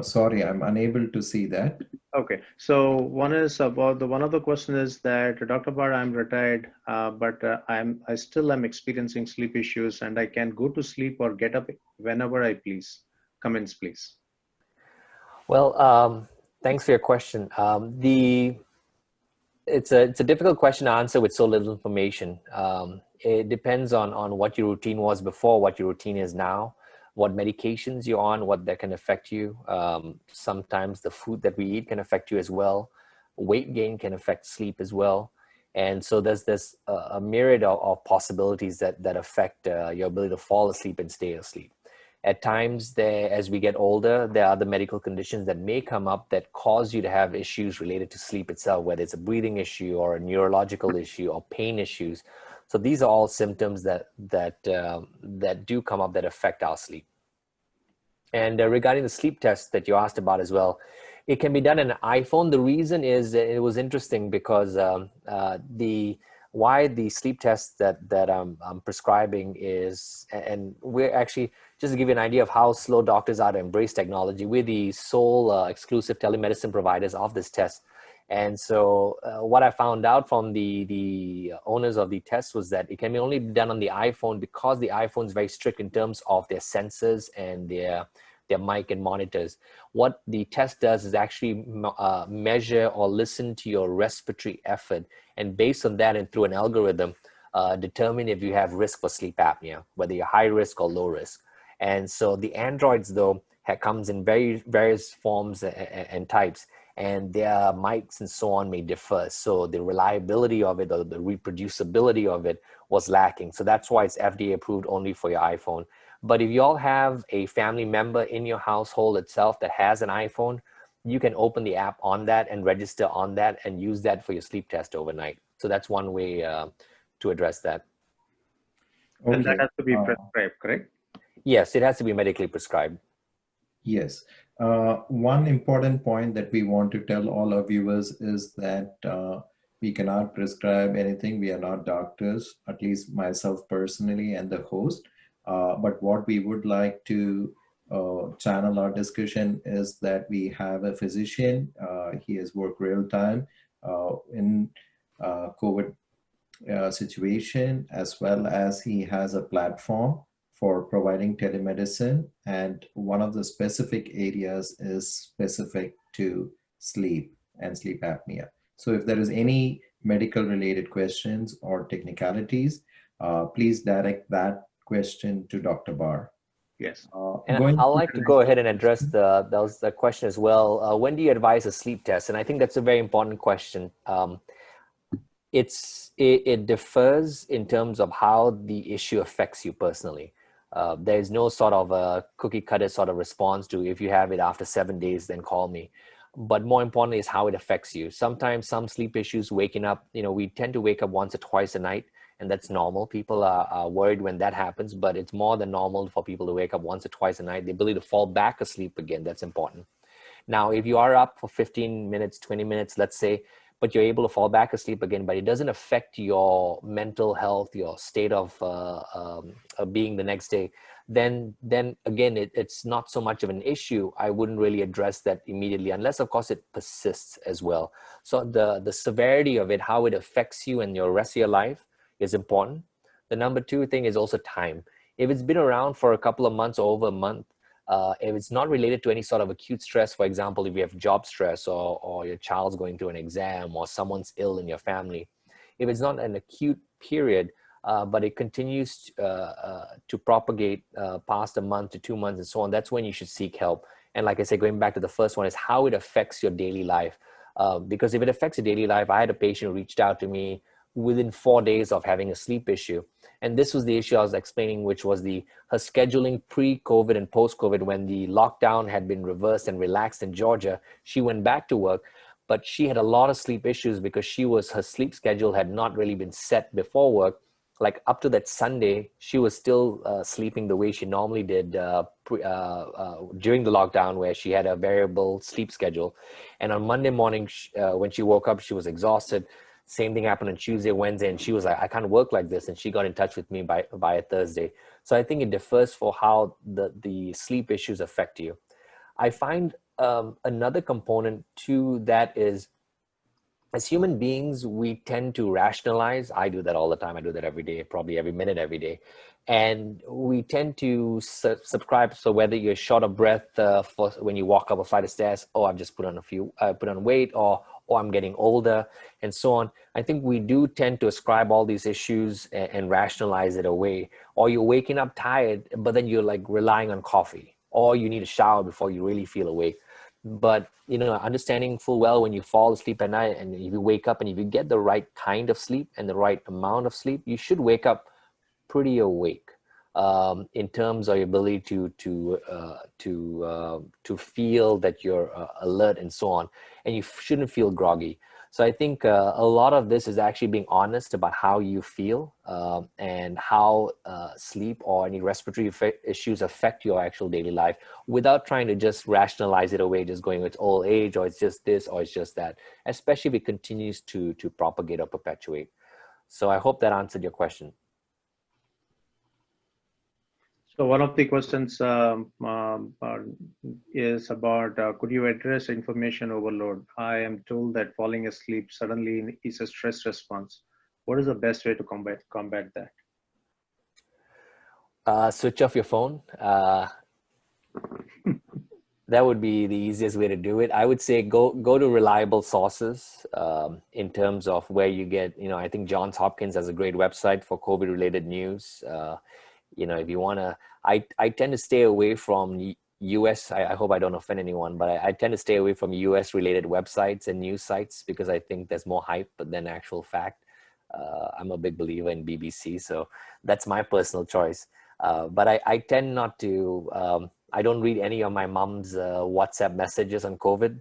Sorry, I'm unable to see that. Okay, so one is about one of the question is that Dr. Bhar, I'm retired, but I still am experiencing sleep issues, and I can go to sleep or get up whenever I please. Comments, please. Well, thanks for your question. It's a difficult question to answer with so little information. It depends on what your routine was before, what your routine is now, what medications you're on, what that can affect you. Sometimes the food that we eat can affect you as well. Weight gain can affect sleep as well. And so there's a myriad of possibilities that affect your ability to fall asleep and stay asleep. At times, as we get older, there are other medical conditions that may come up that cause you to have issues related to sleep itself, whether it's a breathing issue or a neurological issue or pain issues. So these are all symptoms that do come up that affect our sleep. And regarding the sleep test that you asked about as well, it can be done in an iPhone. The reason is it was interesting because why the sleep test that I'm prescribing is, and we're actually, just to give you an idea of how slow doctors are to embrace technology, we're the sole exclusive telemedicine providers of this test. And so what I found out from the owners of the test was that it can only be done on the iPhone because the iPhone is very strict in terms of their sensors and their mic and monitors. What the test does is actually measure or listen to your respiratory effort, and based on that and through an algorithm, determine if you have risk for sleep apnea, whether you're high risk or low risk. And so the Androids, though, comes in various forms and types, and their mics and so on may differ. So the reliability of it or the reproducibility of it was lacking. So that's why it's FDA approved only for your iPhone. But if you all have a family member in your household itself that has an iPhone, you can open the app on that and register on that and use that for your sleep test overnight. So that's one way to address that. Okay. And that has to be prescribed, correct? Yes, it has to be medically prescribed. Yes. One important point that we want to tell all our viewers is that we cannot prescribe anything. We are not doctors, at least myself personally and the host. But what we would like to channel our discussion is that we have a physician. He has worked real time in COVID situation, as well as he has a platform for providing telemedicine, and one of the specific areas is specific to sleep and sleep apnea. So if there is any medical related questions or technicalities, please direct that question to Dr. Bhar. Yes. And Going I'd to like to the go next ahead and address question. the question as well. When do you advise a sleep test? And I think that's a very important question. It differs in terms of how the issue affects you personally. There's no sort of a cookie cutter sort of response to, if you have it after 7 days, then call me. But more importantly is how it affects you. Sometimes some sleep issues, waking up, we tend to wake up once or twice a night, and that's normal. People are worried when that happens, but it's more than normal for people to wake up once or twice a night. The ability to fall back asleep again, that's important. Now, if you are up for 15 minutes, 20 minutes, let's say, but you're able to fall back asleep again, but it doesn't affect your mental health, your state of being the next day, then again, it's not so much of an issue. I wouldn't really address that immediately, unless, of course, it persists as well. So the severity of it, how it affects you and your rest of your life is important. The number two thing is also time. If it's been around for a couple of months or over a month, if it's not related to any sort of acute stress, for example, if you have job stress or your child's going through an exam or someone's ill in your family, if it's not an acute period, but it continues to propagate past a month to 2 months and so on, that's when you should seek help. And like I said, going back to the first one is how it affects your daily life. Because if it affects your daily life, I had a patient who reached out to me within 4 days of having a sleep issue. And this was the issue I was explaining, which was her scheduling pre-COVID and post-COVID. When the lockdown had been reversed and relaxed in Georgia, she went back to work, but she had a lot of sleep issues because her sleep schedule had not really been set before work. Like up to that Sunday, she was still sleeping the way she normally did during the lockdown, where she had a variable sleep schedule. And on Monday morning, when she woke up, she was exhausted. Same thing happened on Tuesday, Wednesday, and she was like, I can't work like this. And she got in touch with me by a Thursday. So I think it differs for how the sleep issues affect you. I find another component to that is, as human beings, we tend to rationalize. I do that all the time. I do that every day, probably every minute, every day. And we tend to subscribe. So whether you're short of breath for when you walk up a flight of stairs, I've just put on weight, or I'm getting older, and so on. I think we do tend to ascribe all these issues and rationalize it away. Or you're waking up tired, but then you're like relying on coffee, or you need a shower before you really feel awake. But understanding full well, when you fall asleep at night and if you wake up and if you get the right kind of sleep and the right amount of sleep, you should wake up pretty awake in terms of your ability to feel that you're alert and so on, and you shouldn't feel groggy. So I think a lot of this is actually being honest about how you feel and how sleep or any respiratory issues affect your actual daily life, without trying to just rationalize it away, just going, it's old age, or it's just this, or it's just that, especially if it continues to propagate or perpetuate. So I hope that answered your question. So one of the questions is about, could you address information overload? I am told that falling asleep suddenly is a stress response. What is the best way to combat that? Switch off your phone. That would be the easiest way to do it. I would say go to reliable sources in terms of where you get, I think Johns Hopkins has a great website for COVID related news. If you want to, I tend to stay away from US, I hope I don't offend anyone, but I tend to stay away from US related websites and news sites because I think there's more hype than actual fact. I'm a big believer in BBC, so that's my personal choice. But I tend not to, I don't read any of my mom's WhatsApp messages on COVID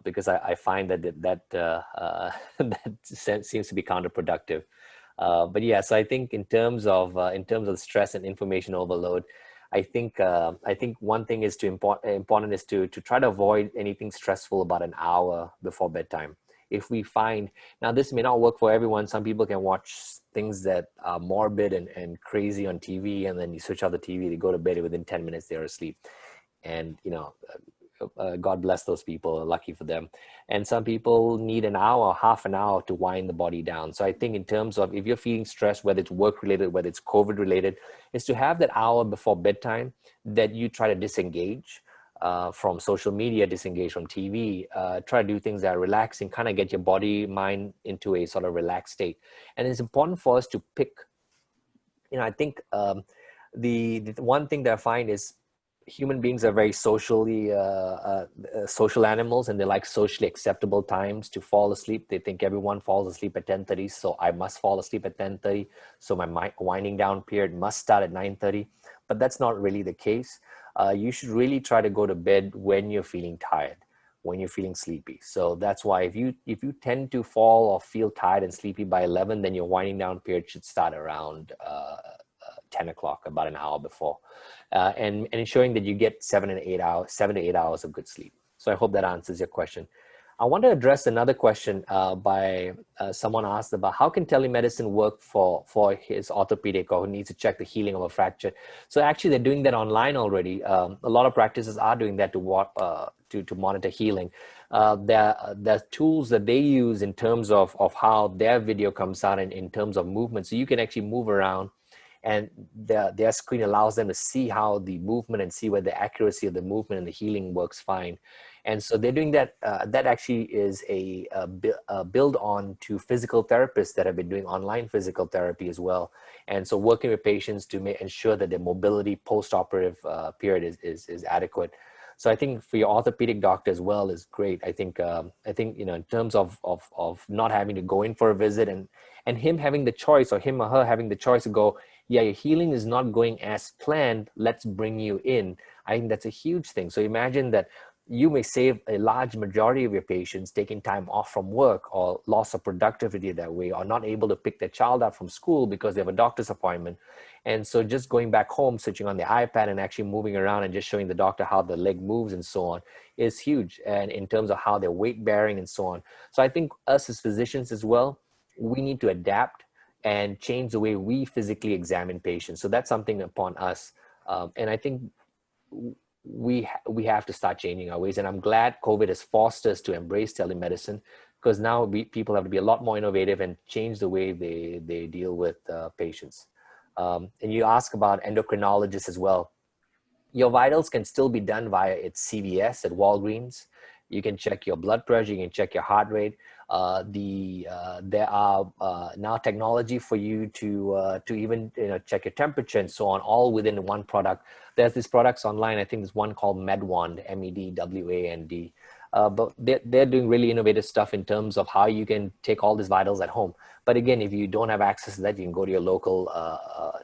because I find that seems to be counterproductive. But yeah, so I think in terms of stress and information overload, I think one thing is important is to try to avoid anything stressful about an hour before bedtime. If we find, now this may not work for everyone. Some people can watch things that are morbid and crazy on TV, and then you switch out the TV, they go to bed, within 10 minutes they're asleep. And God bless those people, lucky for them. And some people need an hour, half an hour to wind the body down. So I think in terms of if you're feeling stressed, whether it's work related, whether it's COVID related, is to have that hour before bedtime that you try to disengage from social media, disengage from TV, try to do things that are relaxing, kind of get your body, mind into a sort of relaxed state. And it's important for us to pick, I think the one thing that I find is human beings are very socially social animals, and they like socially acceptable times to fall asleep. They think everyone falls asleep at 10:30, so I must fall asleep at 10:30. So my winding down period must start at 9:30. But that's not really the case. You should really try to go to bed when you're feeling tired, when you're feeling sleepy. So that's why if you tend to fall or feel tired and sleepy by 11, then your winding down period should start around 10 o'clock, about an hour before, and ensuring that you get 7 to 8 hours of good sleep. So I hope that answers your question. I want to address another question by someone asked about how can telemedicine work for his orthopedic or who needs to check the healing of a fracture. So actually they're doing that online already. A lot of practices are doing that to monitor healing. There are tools that they use in terms of how their video comes out in terms of movement. So you can actually move around, and their screen allows them to see how the movement and see where the accuracy of the movement and the healing works fine. And so they're doing that. That actually is a build on to physical therapists that have been doing online physical therapy as well. And so working with patients to ensure that their mobility post-operative period is adequate. So I think for your orthopedic doctor as well is great. I think in terms of not having to go in for a visit and him having the choice, or him or her having the choice to go, yeah, your healing is not going as planned, let's bring you in. I think that's a huge thing. So imagine that you may save a large majority of your patients taking time off from work or loss of productivity that way, or not able to pick their child up from school because they have a doctor's appointment. And so just going back home, switching on the iPad and actually moving around and just showing the doctor how the leg moves and so on is huge. And in terms of how they're weight bearing and so on. So I think us as physicians as well, we need to adapt and change the way we physically examine patients. So that's something upon us. And I think we have to start changing our ways. And I'm glad COVID has forced us to embrace telemedicine, because now people have to be a lot more innovative and change the way they deal with patients. And you ask about endocrinologists as well. Your vitals can still be done via its CVS at Walgreens. You can check your blood pressure, you can check your heart rate. There are now technology for you to even check your temperature and so on, all within one product. There's these products online. I think there's one called MedWand, MEDWAND. But they're doing really innovative stuff in terms of how you can take all these vitals at home. But again, if you don't have access to that, you can go to your local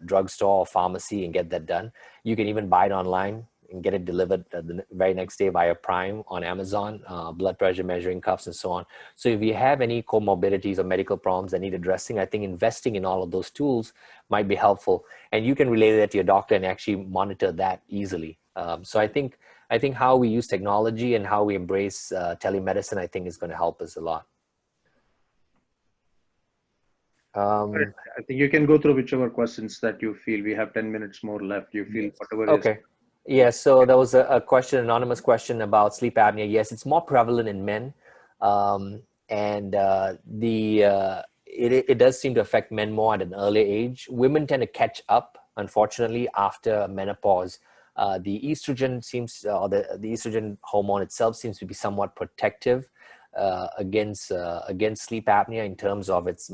drugstore or pharmacy and get that done. You can even buy it online and get it delivered the very next day via Prime on Amazon, blood pressure measuring cuffs and so on. So if you have any comorbidities or medical problems that need addressing, I think investing in all of those tools might be helpful. And you can relay that to your doctor and actually monitor that easily. So I think how we use technology and how we embrace telemedicine, I think is going to help us a lot. I think you can go through whichever questions that you feel. We have 10 minutes more left. You feel whatever okay. is. Yeah, so there was a question, anonymous question about sleep apnea. Yes, it's more prevalent in men. It does seem to affect men more at an early age. Women tend to catch up, unfortunately, after menopause. The estrogen the estrogen hormone itself seems to be somewhat protective against sleep apnea in terms of its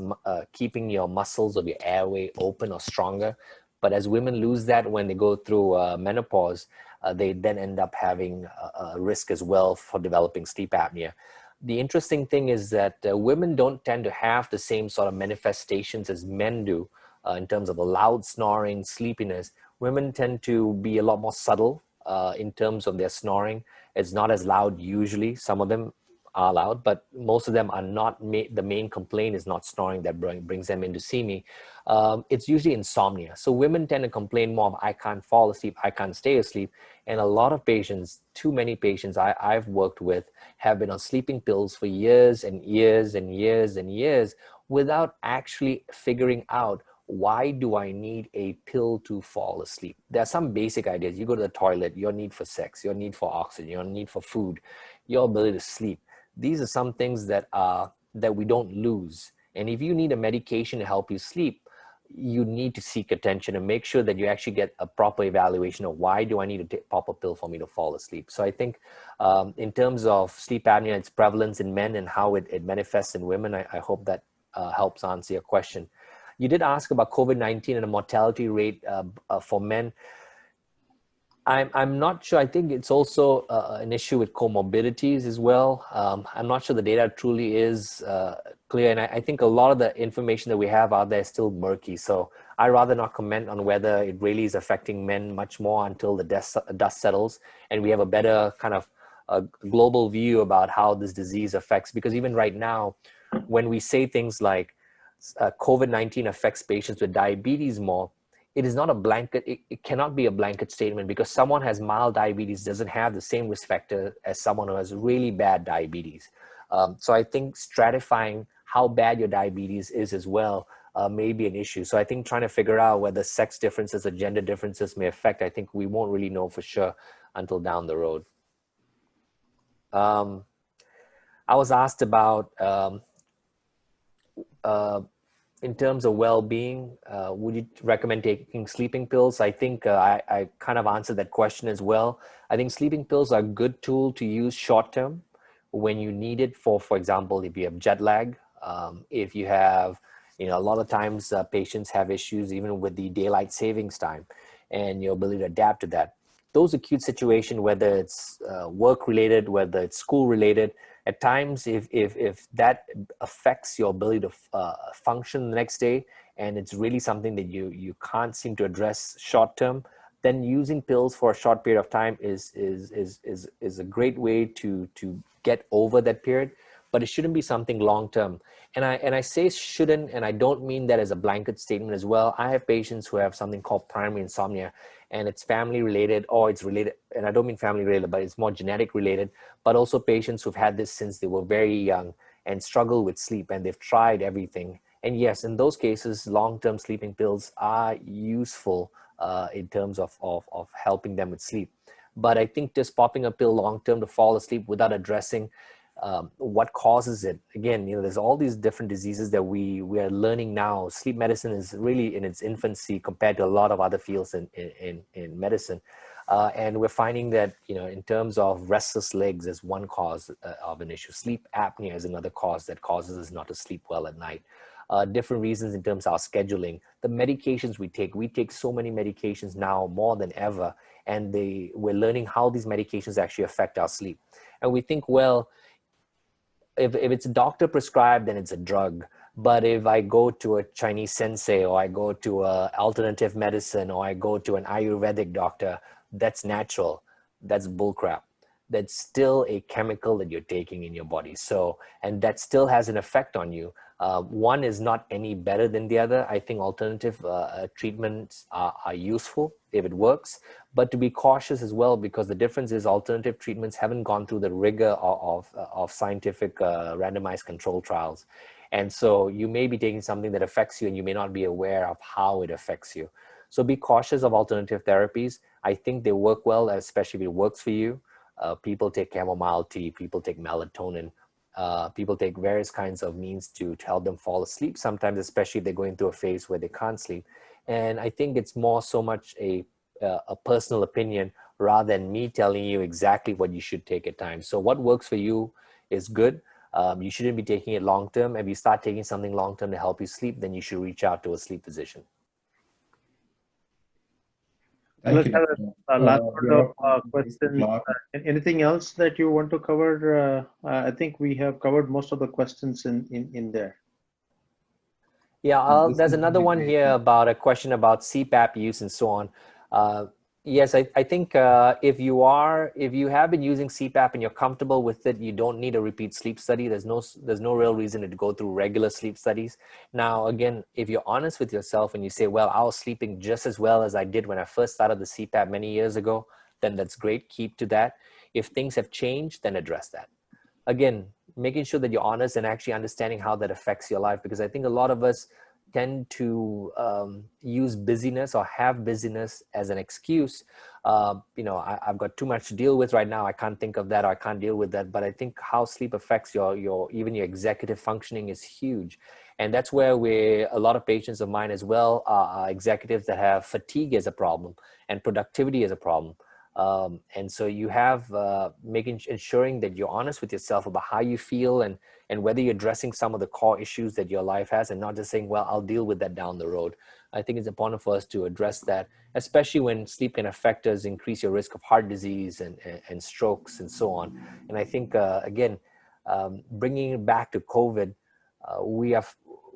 keeping your muscles of your airway open or stronger. But as women lose that when they go through menopause, they then end up having a risk as well for developing sleep apnea. The interesting thing is that women don't tend to have the same sort of manifestations as men do in terms of a loud snoring, sleepiness. Women tend to be a lot more subtle in terms of their snoring. It's not as loud usually. Some of them are loud, but most of them are not. The main complaint is not snoring that brings them in to see me. It's usually insomnia. So women tend to complain more of, I can't fall asleep, I can't stay asleep. And a lot of patients, too many patients I've worked with have been on sleeping pills for years and years and years and years without actually figuring out why do I need a pill to fall asleep? There are some basic ideas. You go to the toilet, your need for sex, your need for oxygen, your need for food, your ability to sleep. These are some things that we don't lose. And if you need a medication to help you sleep, you need to seek attention and make sure that you actually get a proper evaluation of why do I need to pop a pill for me to fall asleep. So I think in terms of sleep apnea, its prevalence in men and how it manifests in women, I hope that helps answer your question. You did ask about COVID-19 and a mortality rate for men. I'm not sure. I think it's also an issue with comorbidities as well. I'm not sure the data truly is clear. And I think a lot of the information that we have out there is still murky. So I'd rather not comment on whether it really is affecting men much more until the dust settles and we have a better kind of a global view about how this disease affects. Because even right now, when we say things like COVID-19 affects patients with diabetes more, it is not a blanket, it cannot be a blanket statement, because someone has mild diabetes doesn't have the same risk factor as someone who has really bad diabetes. So I think stratifying how bad your diabetes is as well may be an issue. So I think trying to figure out whether sex differences or gender differences may affect, I think we won't really know for sure until down the road. I was asked about in terms of well-being, would you recommend taking sleeping pills? I think I kind of answered that question as well. I think sleeping pills are a good tool to use short-term when you need it for example, if you have jet lag, if you have, a lot of times patients have issues even with the daylight savings time and your ability to adapt to that. Those acute situations, whether it's work-related, whether it's school-related, at times, if that affects your ability to function the next day, and it's really something that you can't seem to address short term, then using pills for a short period of time is a great way to get over that period. But it shouldn't be something long term. And I say shouldn't, and I don't mean that as a blanket statement as well. I have patients who have something called primary insomnia, and it's family related, or it's related, and I don't mean family related, but it's more genetic related, but also patients who've had this since they were very young and struggle with sleep, and they've tried everything. And yes, in those cases, long-term sleeping pills are useful in terms of helping them with sleep. But I think just popping a pill long-term to fall asleep without addressing what causes it. Again, there's all these different diseases that we are learning now. Sleep medicine is really in its infancy compared to a lot of other fields in medicine. And we're finding that, in terms of restless legs is one cause of an issue. Sleep apnea is another cause that causes us not to sleep well at night. Different reasons in terms of our scheduling. The medications we take so many medications now more than ever, and we're learning how these medications actually affect our sleep. And we think, well, if it's a doctor prescribed, then it's a drug. But if I go to a Chinese sensei, or I go to a alternative medicine, or I go to an Ayurvedic doctor, that's natural. That's bullcrap. That's still a chemical that you're taking in your body. So, and that still has an effect on you. One is not any better than the other. I think alternative treatments are useful if it works, but to be cautious as well, because the difference is alternative treatments haven't gone through the rigor of scientific randomized control trials. And so you may be taking something that affects you and you may not be aware of how it affects you. So be cautious of alternative therapies. I think they work well, especially if it works for you. People take chamomile tea, people take melatonin, people take various kinds of means to help them fall asleep, sometimes especially if they're going through a phase where they can't sleep. And I think it's more so much a personal opinion rather than me telling you exactly what you should take at times. So what works for you is good. You shouldn't be taking it long term. If you start taking something long term to help you sleep, then you should reach out to a sleep physician. Let's have a last round of questions. Anything else that you want to cover? I think we have covered most of the questions in there. Yeah, there's another one here about a question about CPAP use and so on. Yes, I think if you have been using CPAP and you're comfortable with it, you don't need a repeat sleep study. There's no real reason to go through regular sleep studies. Now, again, if you're honest with yourself and you say, well, I was sleeping just as well as I did when I first started the CPAP many years ago, then that's great. Keep to that. If things have changed, then address that. Again, making sure that you're honest and actually understanding how that affects your life, because I think a lot of us tend to use busyness or have busyness as an excuse. I've got too much to deal with right now. I can't think of that, or I can't deal with that. But I think how sleep affects your even your executive functioning is huge. And that's where a lot of patients of mine as well are executives that have fatigue as a problem and productivity as a problem. And so you have ensuring that you're honest with yourself about how you feel and whether you're addressing some of the core issues that your life has, and not just saying, well, I'll deal with that down the road. I think it's important for us to address that, especially when sleep can affect us, increase your risk of heart disease and strokes and so on. And I think, again, bringing it back to COVID,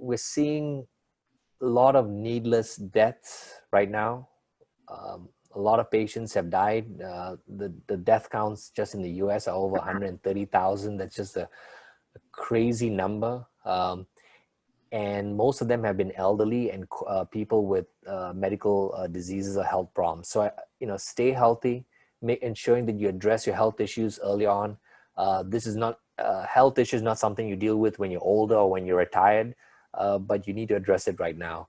we're seeing a lot of needless deaths right now. A lot of patients have died. The death counts just in the US are over 130,000. That's just a crazy number. And most of them have been elderly and people with medical diseases or health problems. So, stay healthy, ensuring that you address your health issues early on. This is not, health issues not something you deal with when you're older or when you're retired, but you need to address it right now.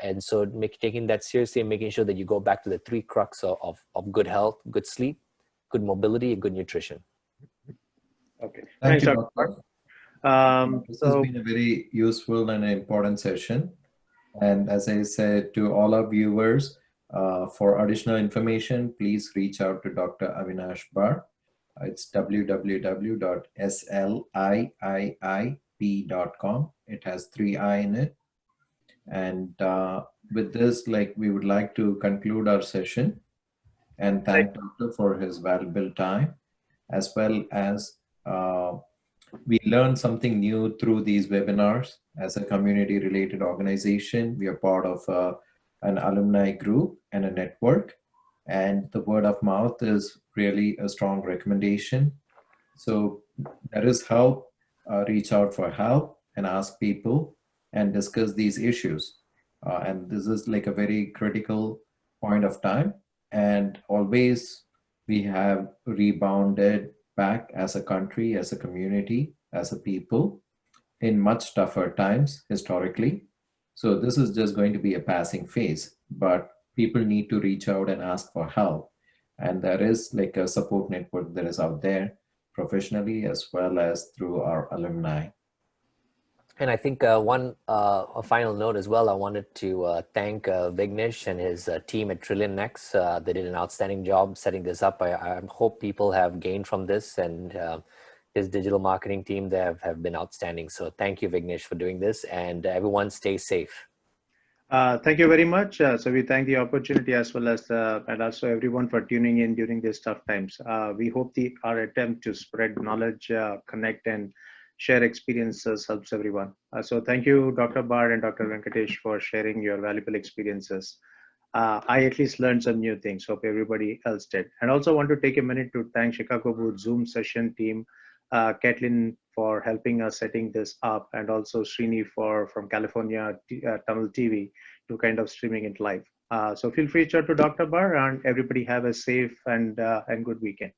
And so taking that seriously and making sure that you go back to the three crux of good health, good sleep, good mobility, and good nutrition. Okay. Thank Thanks, you, Dr. Doctor. This has So, been a very useful and important session. And as I said to all our viewers, for additional information, please reach out to Dr. Avinesh Bhar. It's www.sliiip.com. It has 3 I in it. And with this, we would like to conclude our session and thank Doctor for his valuable time, as well as we learned something new through these webinars. As a community-related organization, we are part of an alumni group and a network, and the word of mouth is really a strong recommendation. So there is help, reach out for help and ask people and discuss these issues. And this is like a very critical point of time. And always we have rebounded back as a country, as a community, as a people in much tougher times historically. So this is just going to be a passing phase, but people need to reach out and ask for help. And there is like a support network that is out there professionally as well as through our alumni. And I think a final note as well, I wanted to thank Vignesh and his team at Trillion Next. They did an outstanding job setting this up. I hope people have gained from this, and his digital marketing team, they have been outstanding. So thank you, Vignesh, for doing this, and everyone stay safe. Thank you very much. So we thank the opportunity as well as and also everyone for tuning in during these tough times. We hope our attempt to spread knowledge, connect, and share experiences helps everyone. So thank you, Dr. Bhar and Dr. Venkatesh, for sharing your valuable experiences. I at least learned some new things. Hope everybody else did. And also want to take a minute to thank Chicago Booth Zoom session team, Kathleen for helping us setting this up, and also Srini from California Tamil TV to kind of streaming it live. So feel free to reach out to Dr. Bhar, and everybody have a safe and good weekend.